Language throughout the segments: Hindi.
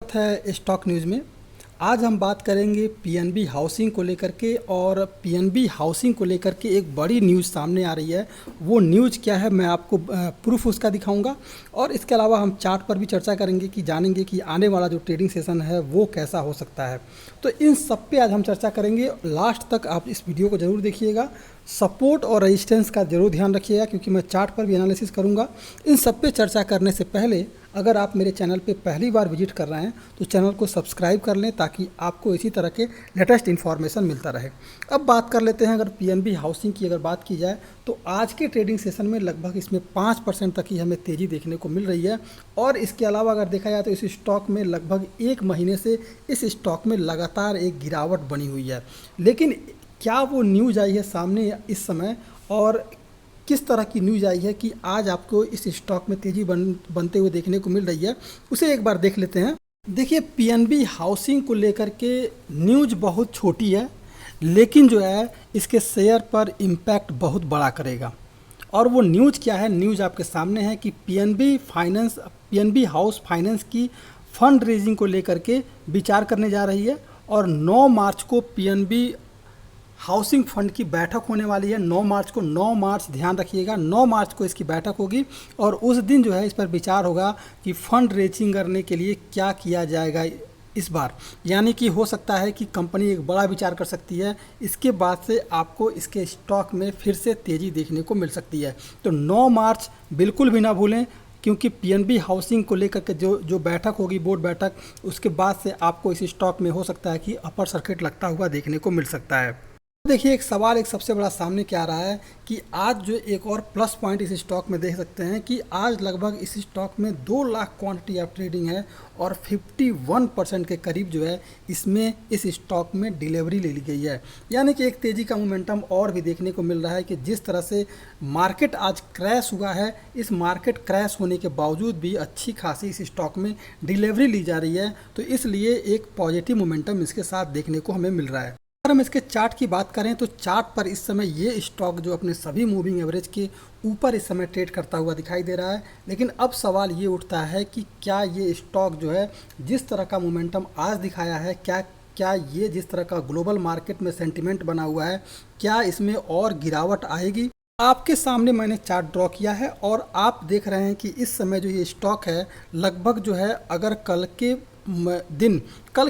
है स्टॉक न्यूज़ में। आज हम बात करेंगे पीएनबी हाउसिंग को लेकर के, और पीएनबी हाउसिंग को लेकर के एक बड़ी न्यूज़ सामने आ रही है। वो न्यूज़ क्या है मैं आपको प्रूफ उसका दिखाऊंगा, और इसके अलावा हम चार्ट पर भी चर्चा करेंगे कि जानेंगे कि आने वाला जो ट्रेडिंग सेशन है वो कैसा हो सकता है। तो इन सब पे आज हम चर्चा करेंगे। लास्ट तक आप इस वीडियो को ज़रूर देखिएगा। सपोर्ट और रेजिस्टेंस का जरूर ध्यान रखिएगा, क्योंकि मैं चार्ट पर भी एनालिसिस करूंगा। इन सब पे चर्चा करने से पहले अगर आप मेरे चैनल पे पहली बार विजिट कर रहे हैं तो चैनल को सब्सक्राइब कर लें, ताकि आपको इसी तरह के लेटेस्ट इन्फॉर्मेशन मिलता रहे। अब बात कर लेते हैं, अगर पीएनबी हाउसिंग की अगर बात की जाए तो आज के ट्रेडिंग सेशन में लगभग इसमें 5% तक ही हमें तेज़ी देखने को मिल रही है। और इसके अलावा अगर देखा जाए तो इस स्टॉक में लगभग एक महीने से इस स्टॉक में लगातार एक गिरावट बनी हुई है। लेकिन क्या वो न्यूज़ आई है सामने इस समय, और किस तरह की न्यूज़ आई है कि आज आपको इस स्टॉक में तेज़ी बनते हुए देखने को मिल रही है, उसे एक बार देख लेते हैं। देखिए, पीएनबी हाउसिंग को लेकर के न्यूज़ बहुत छोटी है, लेकिन जो है इसके शेयर पर इम्पैक्ट बहुत बड़ा करेगा। और वो न्यूज़ क्या है? न्यूज़ आपके सामने है कि पीएनबी हाउस फाइनेंस की फंड रेजिंग को लेकर के विचार करने जा रही है। और 9 मार्च को पीएनबी हाउसिंग फंड की बैठक होने वाली है। 9 मार्च ध्यान रखिएगा, 9 मार्च को इसकी बैठक होगी, और उस दिन जो है इस पर विचार होगा कि फंड रेजिंग करने के लिए क्या किया जाएगा इस बार। यानी कि हो सकता है कि कंपनी एक बड़ा विचार कर सकती है। इसके बाद से आपको इसके स्टॉक में फिर से तेज़ी देखने को मिल सकती है। तो 9 मार्च बिल्कुल भी ना भूलें, क्योंकि पीएनबी हाउसिंग को लेकर के जो बैठक होगी, बोर्ड बैठक, उसके बाद से आपको इस स्टॉक में हो सकता है कि अपर सर्किट लगता हुआ देखने को मिल सकता है। देखिए, एक सवाल एक सबसे बड़ा सामने क्या आ रहा है कि आज जो एक और प्लस पॉइंट इस स्टॉक में देख सकते हैं कि आज लगभग इस स्टॉक में 2 लाख क्वांटिटी ऑफ ट्रेडिंग है, और 51% के करीब जो है इसमें इस स्टॉक में डिलीवरी ले ली गई है। यानी कि एक तेज़ी का मोमेंटम और भी देखने को मिल रहा है कि जिस तरह से मार्केट आज क्रैश हुआ है, इस मार्केट क्रैश होने के बावजूद भी अच्छी खासी इस स्टॉक में डिलीवरी ली जा रही है। तो इसलिए एक पॉजिटिव मोमेंटम इसके साथ देखने को हमें मिल रहा है। अगर हम इसके चार्ट की बात करें तो चार्ट पर इस समय ये स्टॉक जो अपने सभी मूविंग एवरेज के ऊपर इस समय ट्रेड करता हुआ दिखाई दे रहा है। लेकिन अब सवाल ये उठता है कि क्या ये स्टॉक जो है जिस तरह का मोमेंटम आज दिखाया है, क्या ये जिस तरह का ग्लोबल मार्केट में सेंटिमेंट बना हुआ है, क्या इसमें और गिरावट आएगी? आपके सामने मैंने चार्ट ड्रॉ किया है, और आप देख रहे हैं कि इस समय जो ये स्टॉक है लगभग जो है, अगर कल के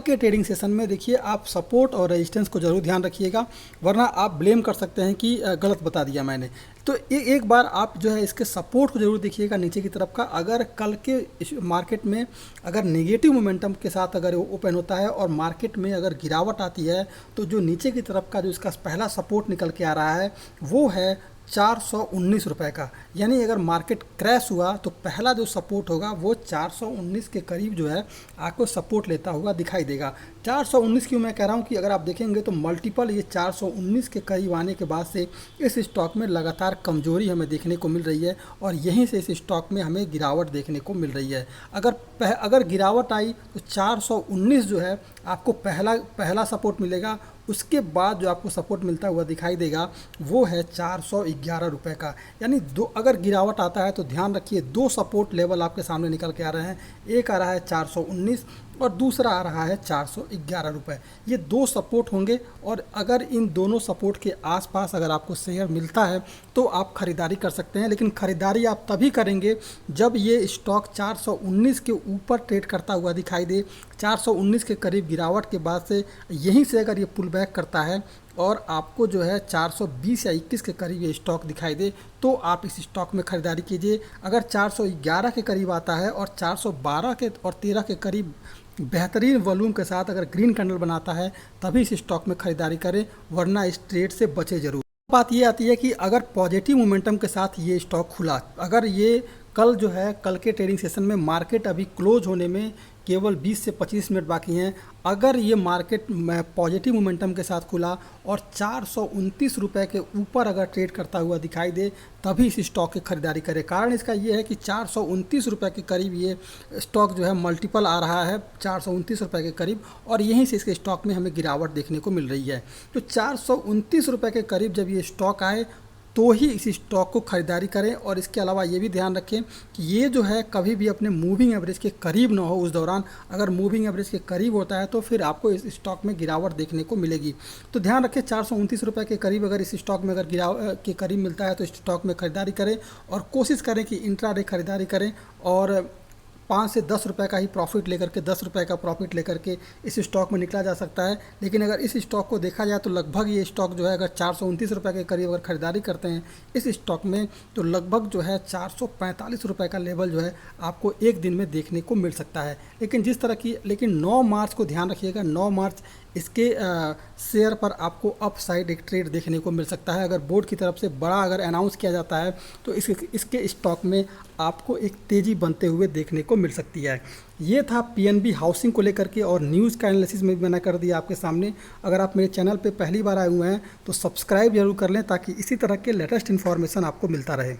ट्रेडिंग सेशन में देखिए, आप सपोर्ट और रेजिस्टेंस को जरूर ध्यान रखिएगा, वरना आप ब्लेम कर सकते हैं कि गलत बता दिया मैंने। तो एक बार आप जो है इसके सपोर्ट को जरूर देखिएगा नीचे की तरफ का। अगर कल के मार्केट में अगर नेगेटिव मोमेंटम के साथ अगर ओपन होता है और मार्केट में अगर गिरावट आती है, तो जो नीचे की तरफ का जो इसका पहला सपोर्ट निकल के आ रहा है वो है 419 रुपये का। यानी अगर मार्केट क्रैश हुआ तो पहला जो सपोर्ट होगा वो 419 के करीब जो है आपको सपोर्ट लेता हुआ दिखाई देगा। 419 क्यों मैं कह रहा हूँ कि अगर आप देखेंगे तो मल्टीपल ये 419 के करीब आने के बाद से इस स्टॉक में लगातार कमजोरी हमें देखने को मिल रही है, और यहीं से इस स्टॉक में हमें गिरावट देखने को मिल रही है। अगर गिरावट आई तो 419 जो है आपको पहला सपोर्ट मिलेगा। उसके बाद जो आपको सपोर्ट मिलता हुआ दिखाई देगा वो है 411 रुपये का। यानी अगर गिरावट आता है तो ध्यान रखिए, 2 सपोर्ट लेवल आपके सामने निकल के आ रहे हैं। एक आ रहा है 419 और दूसरा आ रहा है 411 रुपये। ये 2 सपोर्ट होंगे, और अगर इन दोनों सपोर्ट के आसपास अगर आपको शेयर मिलता है तो आप खरीदारी कर सकते हैं। लेकिन खरीदारी आप तभी करेंगे जब ये स्टॉक 419 के ऊपर ट्रेड करता हुआ दिखाई दे। 419 के करीब गिरावट के बाद से यहीं से अगर ये पुल बैक करता है और आपको जो है 420 या 21 के करीब ये स्टॉक दिखाई दे, तो आप इस स्टॉक में खरीदारी कीजिए। अगर 411 के करीब आता है और 412 के और 13 के करीब बेहतरीन वॉल्यूम के साथ अगर ग्रीन कैंडल बनाता है, तभी इस स्टॉक में खरीदारी करें, वरना इस ट्रेड से बचे जरूर। बात ये आती है कि अगर पॉजिटिव मोमेंटम के साथ ये स्टॉक खुला, अगर ये कल जो है कल के ट्रेडिंग सेशन में मार्केट अभी क्लोज होने में केवल 20 से 25 मिनट बाकी हैं, अगर ये मार्केट पॉजिटिव मोमेंटम के साथ खुला और 429 रुपये के ऊपर अगर ट्रेड करता हुआ दिखाई दे, तभी इस स्टॉक की खरीदारी करें। कारण इसका ये है कि 429 रुपये के करीब ये स्टॉक जो है मल्टीपल आ रहा है 429 रुपये के करीब, और यहीं से इसके स्टॉक में हमें गिरावट देखने को मिल रही है। तो 429 रुपये के करीब जब ये स्टॉक आए तो ही इस स्टॉक को खरीदारी करें। और इसके अलावा ये भी ध्यान रखें कि ये जो है कभी भी अपने मूविंग एवरेज के करीब ना हो उस दौरान। अगर मूविंग एवरेज के करीब होता है तो फिर आपको इस स्टॉक में गिरावट देखने को मिलेगी। तो ध्यान रखें 429 रुपये के करीब अगर इस स्टॉक में अगर के करीब मिलता है तो इस स्टॉक में खरीदारी करें और कोशिश करें कि इंट्राडे खरीदारी करें और 5 से 10 रुपये का ही प्रॉफिट लेकर के 10 रुपये का प्रॉफिट लेकर के इस स्टॉक में निकला जा सकता है। लेकिन अगर इस स्टॉक को देखा जाए तो लगभग ये स्टॉक जो है अगर 429 रुपये के करीब अगर खरीदारी करते हैं इस स्टॉक में तो लगभग जो है 445 रुपये का लेवल जो है आपको एक दिन में देखने को मिल सकता है। लेकिन 9 मार्च को ध्यान रखिएगा, 9 मार्च इसके शेयर पर आपको अपसाइड एक ट्रेड देखने को मिल सकता है। अगर बोर्ड की तरफ से बड़ा अगर अनाउंस किया जाता है तो इसके स्टॉक में आपको एक तेज़ी बनते हुए देखने को मिल सकती है। ये था पीएनबी हाउसिंग को लेकर के और न्यूज़ का एनालिसिस में भी मैंने कर दिया आपके सामने। अगर आप मेरे चैनल पे पहली बार आए हुए हैं तो सब्सक्राइब जरूर कर लें ताकि इसी तरह के लेटेस्ट इन्फॉर्मेशन आपको मिलता रहे।